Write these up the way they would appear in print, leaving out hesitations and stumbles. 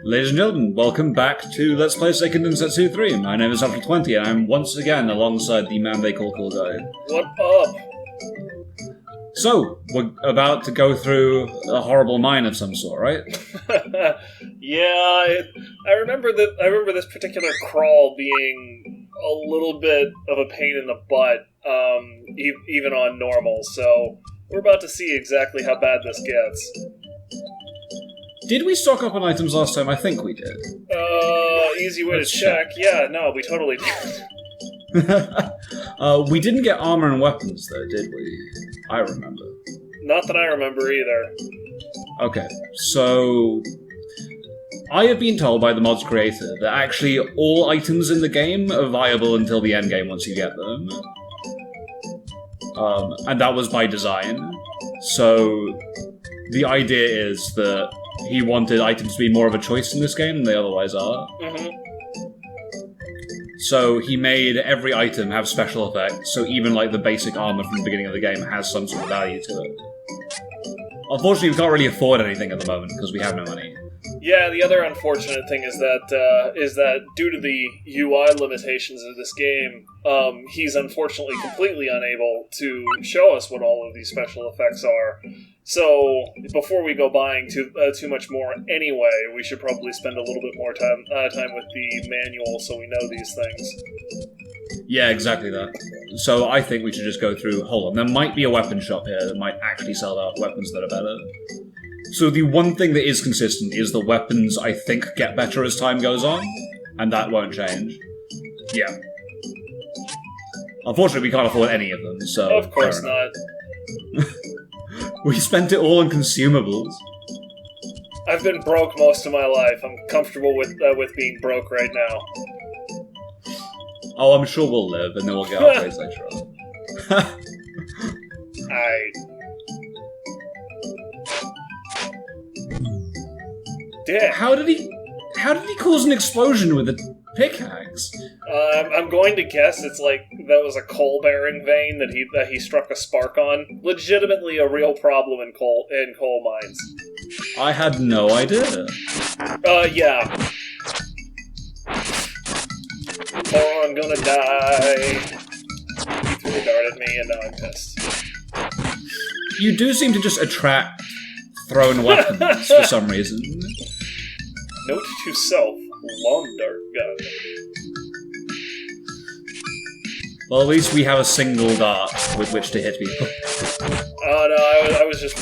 Ladies and gentlemen, welcome back to Let's Play Seiken Densetsu 3. My name is After20, and I'm once again alongside the man they call Cool Guy. What up? So, we're about to go through a horrible mine of some sort, right? Yeah, I remember this particular crawl being a little bit of a pain in the butt, even on normal, so we're about to see exactly how bad this gets. Did we stock up on items last time? I think we did. Easy way to check. Yeah, no, we totally did. We didn't get armor and weapons, though, did we? I remember. Not that I remember either. Okay, so I have been told by the mod's creator that actually all items in the game are viable until the end game once you get them. And that was by design. So the idea is that he wanted items to be more of a choice in this game than they otherwise are. Mm-hmm. So he made every item have special effects, so even like the basic armor from the beginning of the game has some sort of value to it. Unfortunately, we can't really afford anything at the moment because we have no money. Yeah, the other unfortunate thing is that due to the UI limitations of this game, he's unfortunately completely unable to show us what all of these special effects are. So before we go buying too much more anyway, we should probably spend a little bit more time with the manual so we know these things. Yeah, exactly that. So I think we should just go through. Hold on, there might be a weapon shop here that might actually sell out weapons that are better. So the one thing that is consistent is the weapons, I think, get better as time goes on, and that won't change. Yeah. Unfortunately, we can't afford any of them, so... Of course not. We spent it all on consumables. I've been broke most of my life. I'm comfortable with being broke right now. Oh, I'm sure we'll live, and then we'll get our praise later on. Damn. How did he cause an explosion with a pickaxe? I'm going to guess it's like that was a coal-bearing vein that he struck a spark on. Legitimately a real problem in coal mines. I had no idea. Yeah. Oh, I'm gonna die. He threw a dart at me and now I'm pissed. You do seem to just attract thrown weapons for some reason. Note to self, long dart gun. Well, at least we have a single dart with which to hit people. Oh no, I was just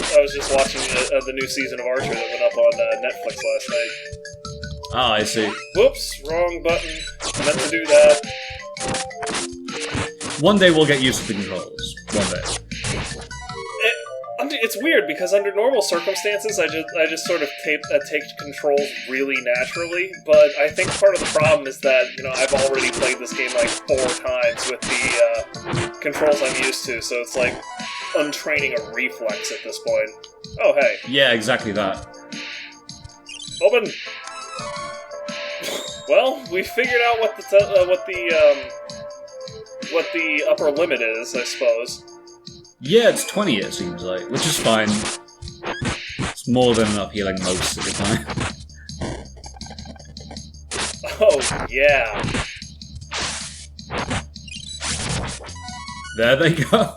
watching the new season of Archer that went up on Netflix last night. Ah, I see. Whoops, wrong button. I meant to do that. One day we'll get used to the controls. One day. It's weird because under normal circumstances, I just sort of take controls really naturally. But I think part of the problem is that I've already played this game like 4 times with the controls I'm used to, so it's like untraining a reflex at this point. Oh hey. Yeah, exactly that. Open. Well, we figured out what the upper limit is, I suppose. Yeah, it's 20, it seems like, which is fine. It's more than enough healing most of the time. Oh, yeah. There they go.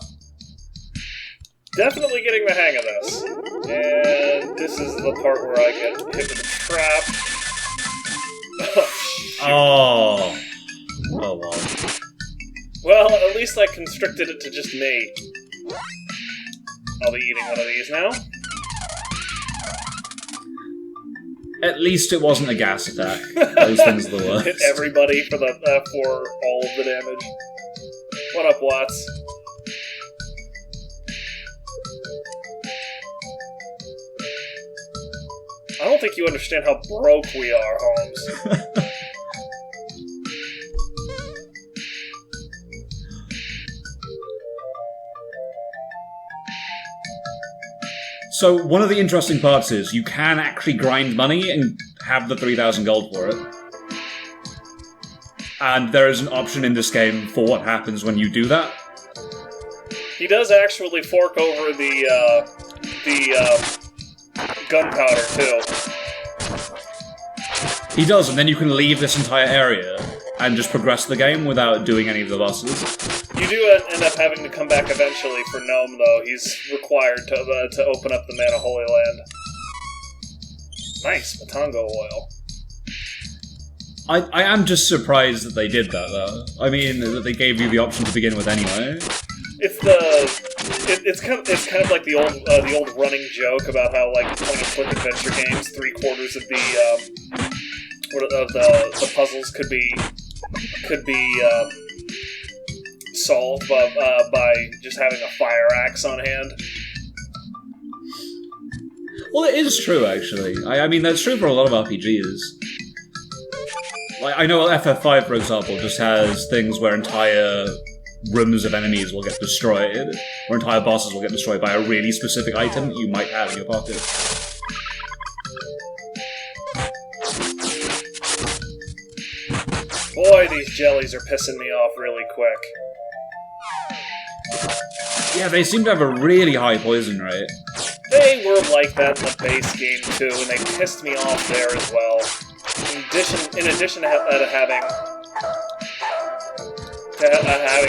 Definitely getting the hang of this. And this is the part where I get hit with a trap. Oh. Oh, wow. Well, at least I constricted it to just me. I'll be eating one of these now. At least it wasn't a gas attack. Those things are the worst. Hit everybody for all of the damage. What up, Watts? I don't think you understand how broke we are, Holmes. So, one of the interesting parts is you can actually grind money and have the 3,000 gold for it. And there is an option in this game for what happens when you do that. He does actually fork over the gunpowder, too. He does, and then you can leave this entire area and just progress the game without doing any of the bosses. You do end up having to come back eventually for Gnome, though. He's required to open up the Mana Holy Land. Nice, Matango oil. I am just surprised that they did that, though. I mean, that they gave you the option to begin with anyway. It's kind of like the old running joke about how, like, point-and-click adventure games, 3/4 of the puzzles could be solved by just having a fire axe on hand. Well, it is true, actually. I mean, that's true for a lot of RPGs. Like, I know FF5, for example, just has things where entire rooms of enemies will get destroyed, or entire bosses will get destroyed by a really specific item that you might have in your pocket. Boy, these jellies are pissing me off really quick. Yeah, they seem to have a really high poison rate. They were like that in the base game too, and they pissed me off there as well. In addition to having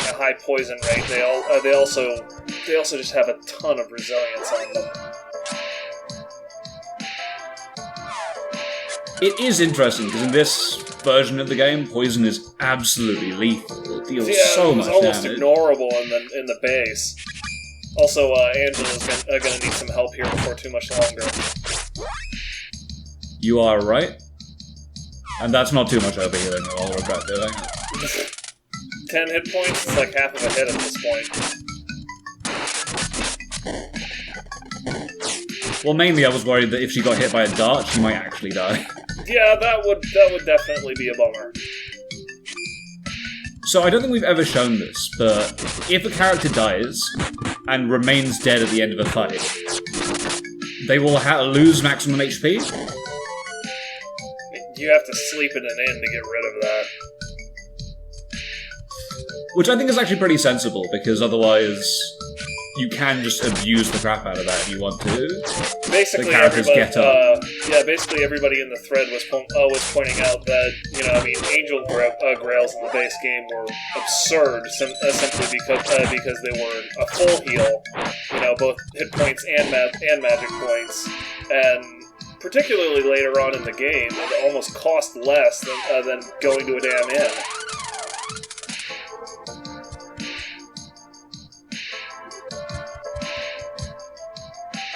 a high poison rate, they also just have a ton of resilience on them. It is interesting because in this version of the game, poison is absolutely lethal. It deals so much damage. It's almost ignorable in the base. Also, Angela's gonna need some help here before too much longer. You are right. And that's not too much overhealing, I'll regret doing it. 10 hit points? It's like half of a hit at this point. Well, mainly I was worried that if she got hit by a dart, she might actually die. Yeah, that would definitely be a bummer. So I don't think we've ever shown this, but if a character dies and remains dead at the end of a fight, they will lose maximum HP. You have to sleep in an inn to get rid of that. Which I think is actually pretty sensible, because otherwise you can just abuse the crap out of that if you want to. Basically, the characters get up. Basically everybody in the thread was pointing out that, Angel Grails in the base game were absurd, simply because they were a full heal, both hit points and magic points, and particularly later on in the game, it almost cost less than going to a damn inn.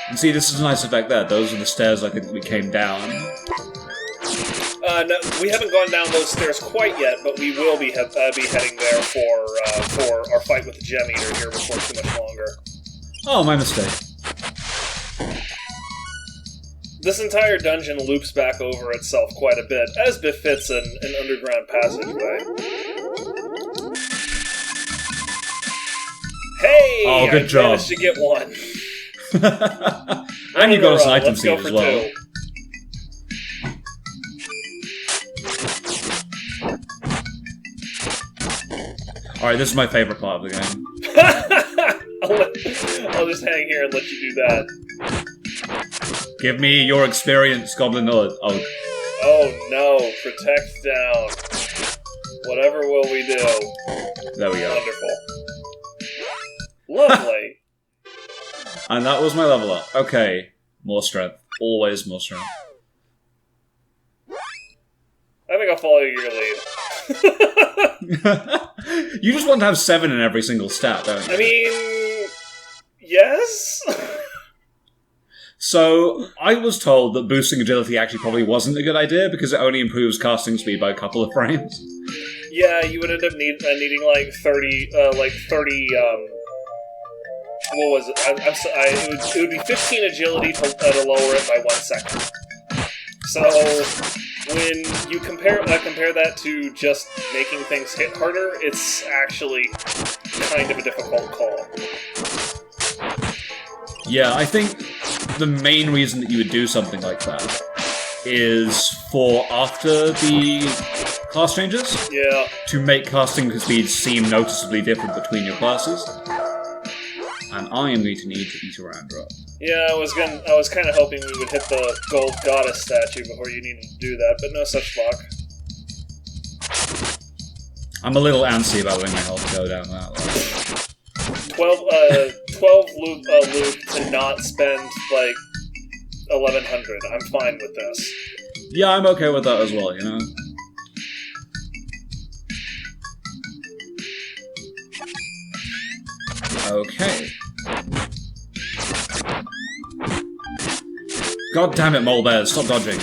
And see, this is a nice effect there. Those are the stairs I think we came down. No, we haven't gone down those stairs quite yet, but we will be heading there for our fight with the Gem Eater here before too much longer. Oh, my mistake. This entire dungeon loops back over itself quite a bit, as befits an underground passageway. Hey! Oh, good job. I managed to get one. And you got us an item seed as well. Alright, this is my favorite part of the game. I'll just hang here and let you do that. Give me your experience, Goblin Lord. Oh no, protect down. Whatever will we do? There we go. Wonderful. Lovely. And that was my level up. Okay, more strength. Always more strength. I think I'll follow your lead. You just want to have 7 in every single stat, don't you? I mean, yes? So, I was told that boosting agility actually probably wasn't a good idea because it only improves casting speed by a couple of frames. Yeah, you would end up needing like 30, what was it? It would be 15 agility to lower it by 1 second. So, when you compare that to just making things hit harder, it's actually kind of a difficult call. Yeah, I think the main reason that you would do something like that is for after the class changes. Yeah. To make casting speeds seem noticeably different between your classes. And I am going to need to eat a round drop. Yeah, I was kind of hoping we would hit the gold goddess statue before you needed to do that, but no such luck. I'm a little antsy about letting my health go down that way. 12 loop to not spend, like, 1100. I'm fine with this. Yeah, I'm okay with that as well, you know? Okay. God damn it, mole bears, stop dodging.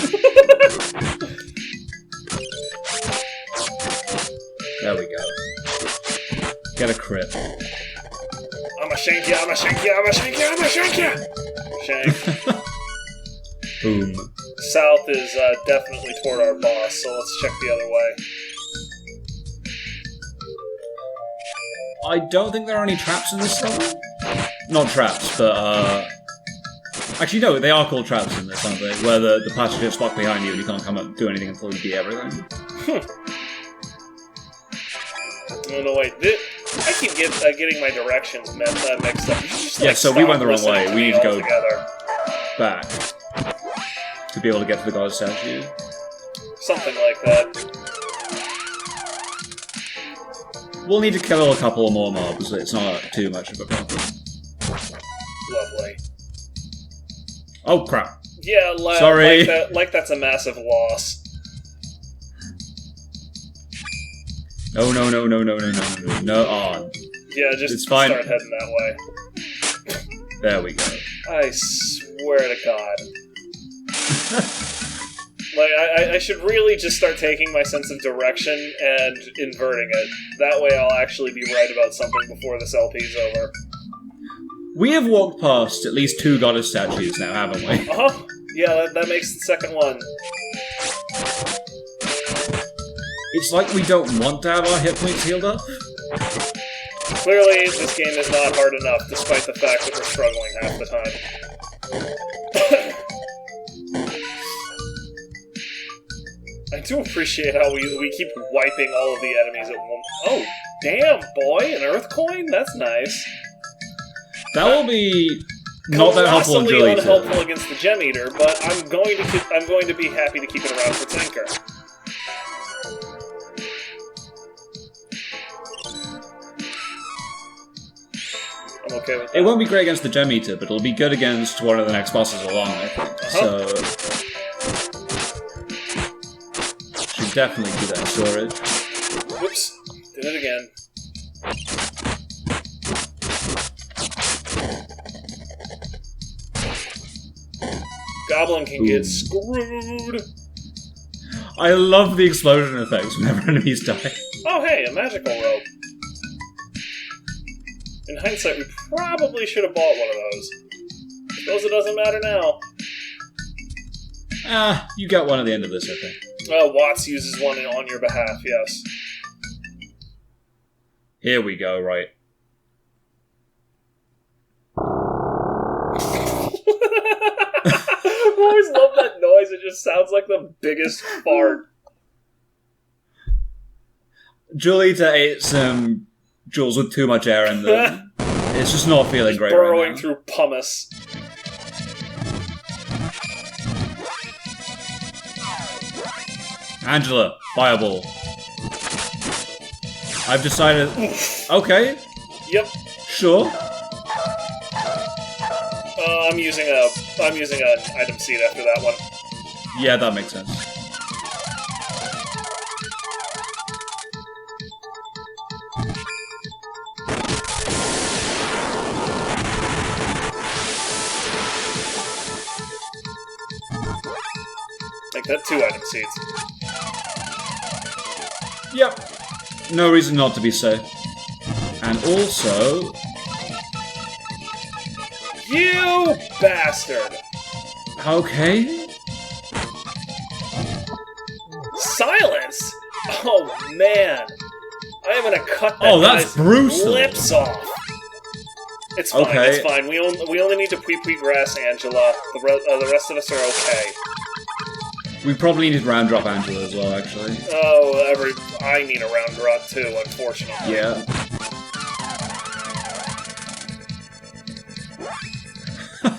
There we go. Get a crit. I'ma shank ya, I'ma shank ya, I'ma shank ya, I'ma shank ya! Shank. Boom. South is definitely toward our boss, so let's check the other way. I don't think there are any traps in this level. Not traps, but actually, no, they are called traps in this, aren't they? Where the passage is stuck behind you and you can't come up and do anything until you beat everything. Oh, no, wait. I keep getting my directions mixed up. Just, yeah, like, so we went the wrong way. to We need to go together. back to be able to get to the god statue. Something like that. We'll need to kill a couple more mobs. It's not too much of a problem. Lovely. Oh, crap. Yeah, Sorry. like that's a massive loss. No. Oh, Yeah, just It's fine. start heading that way. there we go. I swear to God. Like, I should really just start taking my sense of direction and inverting it. That way I'll actually be right about something before this LP's over. We have walked past at least 2 goddess statues now, haven't we? Uh-huh. Yeah, that makes the second one. It's like we don't want to have our hit points healed up. Clearly, this game is not hard enough, despite the fact that we're struggling half the time. I do appreciate how we keep wiping all of the enemies at once. Oh, damn, boy! An earth coin? That's nice. That will be not that helpful in Colossally Julie. unhelpful against the Gem Eater, but I'm going to be happy to keep it around for Tinker. I'm okay with that. It won't be great against the Gem Eater, but it'll be good against one of the next bosses along, I think. So should definitely do that storage. Whoops. Did it again. Goblin can get screwed. I love the explosion effects whenever enemies die. Oh, hey, a magical rope. In hindsight, we probably should have bought one of those. Suppose it doesn't matter now. You got one at the end of this, I think. Watts uses one on your behalf, yes. Here we go, right. I always love that noise. It just sounds like the biggest fart. Julita ate some jewels with too much air in them. It's just not feeling great Burrowing right now. through pumice. Angela, fireball. I've decided... Okay, Yep. sure. I'm using an item seed after that one. Yeah, that makes sense. Make that 2 item seeds. Yep. No reason not to be safe. And also... You bastard! Okay. Silence? Oh man! I am gonna cut that Oh, that's guy's gruesome. lips off. It's fine. Okay. It's fine. We only need to pee grass, Angela. The rest of us are okay. We probably needed round drop Angela as well, actually. Oh, I need a round drop too, unfortunately. Yeah.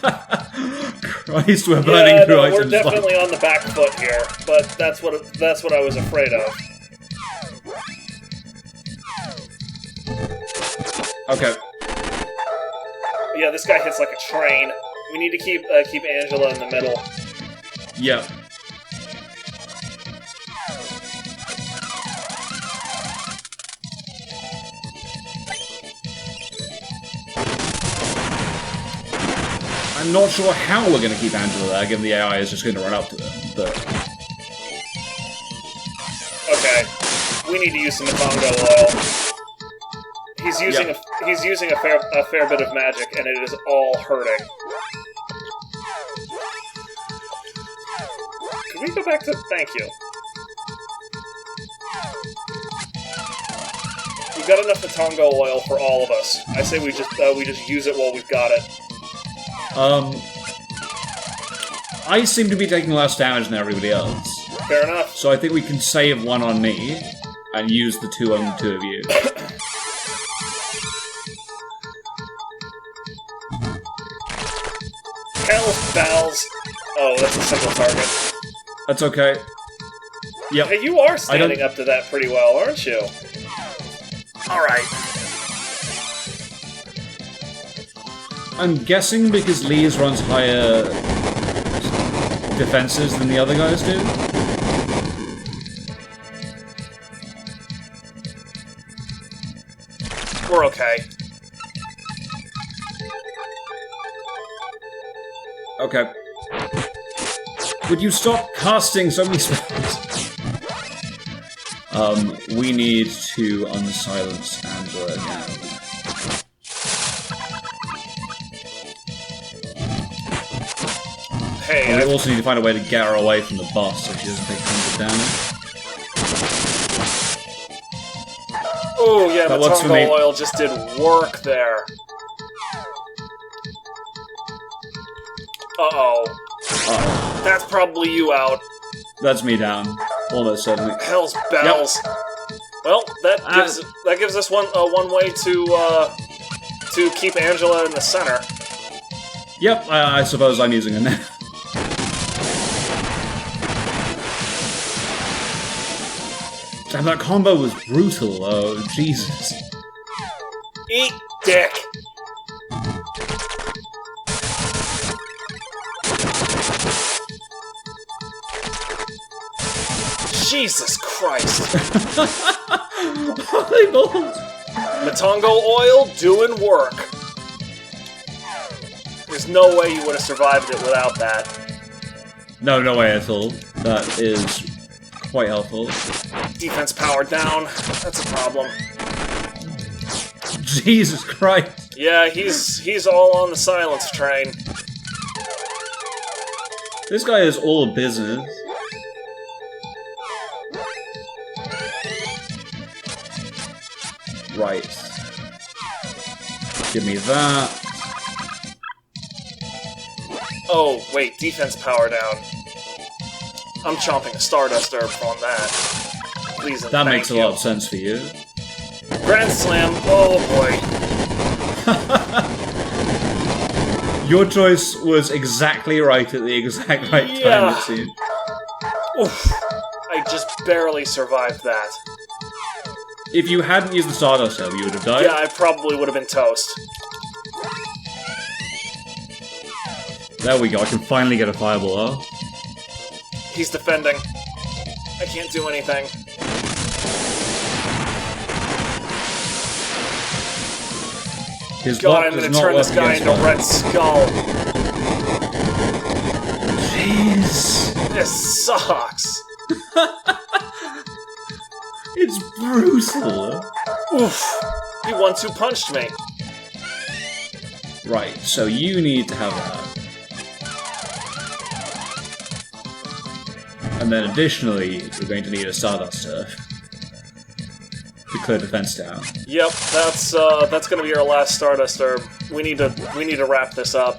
Christ, we're burning through items. We're definitely on the back foot here, but that's what I was afraid of. Okay. Yeah, this guy hits like a train. We need to keep Angela in the middle. Yeah. I'm not sure how we're going to keep Angela there, given the AI is just going to run up to him, but... Okay. We need to use some Matongo oil. He's using a fair bit of magic, and it is all hurting. Can we go back to... Thank you. We've got enough Matongo oil for all of us. I say we just use it while we've got it. I seem to be taking less damage than everybody else. Fair enough. So I think we can save one on me, and use the two on the two of you. Hell's bells! Oh, that's a single target. That's okay. Yep. Hey, you are standing up to that pretty well, aren't you? Alright. I'm guessing because Lee's runs higher defenses than the other guys do. We're okay. Okay. Would you stop casting so many spells? We need to unsilence Angela again. Hey, we also need to find a way to get her away from the boss so she doesn't take tons of damage. Oh yeah, that the works for me. Matongo oil just did work there. Uh-oh. Uh-oh. That's probably you out. That's me down. Almost certainly. Hell's bells. Yep. Well, that gives us one way to keep Angela in the center. Yep, I suppose I'm using it now. Damn, that combo was brutal. Oh, Jesus. Eat dick. Jesus Christ. Holy balls. Matongo oil doing work. There's no way you would have survived it without that. No way at all. That is quite helpful. Defense power down. That's a problem. Jesus Christ. Yeah, he's all on the silence train. This guy is all business. Right. Give me that. Oh, wait, defense power down. I'm chomping a Stardust Herb on that. Please and that thank makes a you. lot of sense for you. Grand Slam, oh boy. Your choice was exactly right at the exact right time, it seemed. Oof. I just barely survived that. If you hadn't used the Stardust Herb, you would have died? Yeah, I probably would have been toast. There we go, I can finally get a fireball off. He's defending. I can't do anything. His God, I'm gonna turn this guy into Red Skull. Jeez. This sucks. It's brutal. Oof. He 1-2 punched me. Right, so you need to have that. And then additionally, you're going to need a Stardust Herb to clear defense down. Yep, that's gonna be our last Stardust Herb. We need to wrap this up.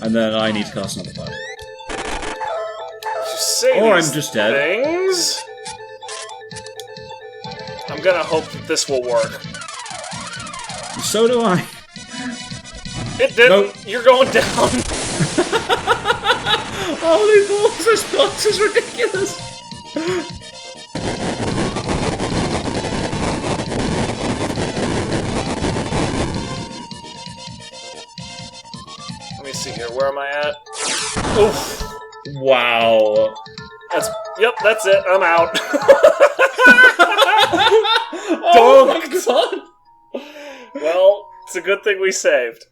And then I need to cast another fight. You say or these I'm just dead. Things? I'm gonna hope that this will work. So do I. It didn't. Nope. You're going down. Holy balls, this box is ridiculous! Let me see here. Where am I at? Oof. Wow. Yep, that's it. I'm out. Oh my god! Well, it's a good thing we saved.